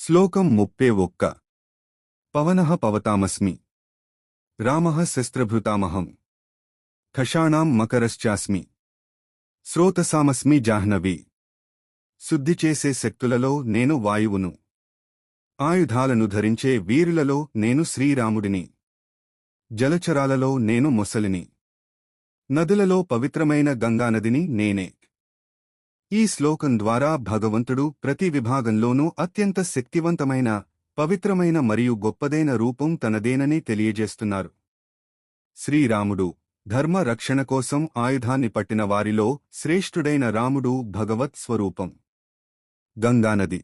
శ్లోకం 31 పవనః పవతామస్మి రామః శస్త్రభృతామహం ఖషాణాం మకరశ్చాస్మి స్రోతసామస్మి జాహ్నవి శుద్ధి చేసే శక్తులలో నేను వాయువును ఆయుధాలను ధరించే వీరులలో నేను శ్రీరాముడిని జలచరాలలో నేను మొసలిని నదులలో పవిత్రమైన గంగానదిని నేనే ఈ శ్లోకం ద్వారా భగవంతుడు ప్రతి విభాగంలోనూ అత్యంత శక్తివంతమైన పవిత్రమైన మరియు గొప్పదైన రూపం తనదేనని తెలియజేస్తున్నారు. శ్రీరాముడు ధర్మ రక్షణ కోసం ఆయుధాన్ని పట్టిన వారిలో శ్రేష్ఠుడైన రాముడు భగవత్ స్వరూపం. గంగానది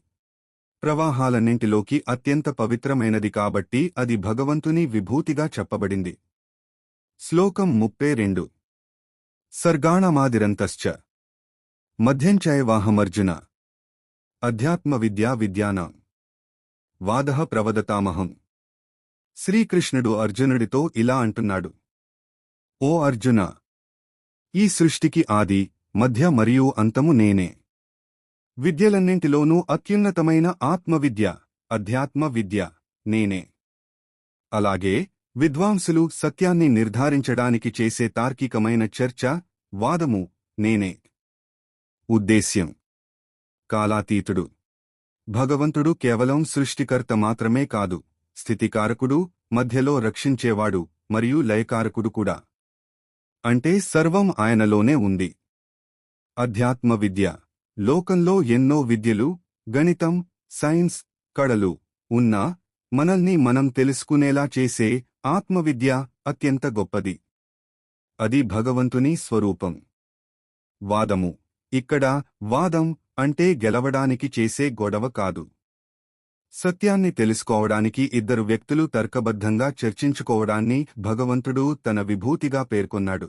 ప్రవాహాలన్నింటిలోకి అత్యంత పవిత్రమైనది కాబట్టి అది భగవంతుని విభూతిగా చెప్పబడింది. శ్లోకం 32 సర్గాణమాదిరంతశ్చ మధ్యంచైవాహమర్జున అధ్యాత్మ విద్యా విద్యానాం వాదః ప్రవదతామహం. శ్రీకృష్ణుడు అర్జునుడితో ఇలా అంటున్నాడు: ఓ అర్జున, ఈ సృష్టికి ఆది, మధ్య మరియు అంతము నేనే. విద్యలన్నింటిలోనూ అత్యున్నతమైన ఆత్మవిద్య, అధ్యాత్మ విద్య నేనే. అలాగే విద్వాంసులు సత్యాన్ని నిర్ధారించడానికి చేసే తార్కికమైన చర్చ, వాదము నేనే. ఉద్దేశ్యం: కాలాతీతుడు భగవంతుడు కేవలం సృష్టికర్త మాత్రమే కాదు, స్థితికారకుడు, మధ్యలో రక్షించేవాడు మరియు లయకారకుడు కూడా. అంటే సర్వం ఆయనలోనే ఉంది. అధ్యాత్మ విద్య లోకంలో ఎన్నో విద్యలు, గణితం, సైన్స్, కళలు ఉన్నా మనల్ని మనం తెలుసుకునేలా చేసే ఆత్మవిద్య అత్యంత గొప్పది. అది భగవంతుని స్వరూపం. వాదము ఇక్కడ వాదం అంటే గెలవడానికి చేసే గొడవ కాదు. సత్యాన్ని తెలుసుకోవడానికి ఇద్దరు వ్యక్తులు తర్కబద్ధంగా చర్చించుకోవడాన్ని భగవంతుడు తన విభూతిగా పేర్కొన్నాడు.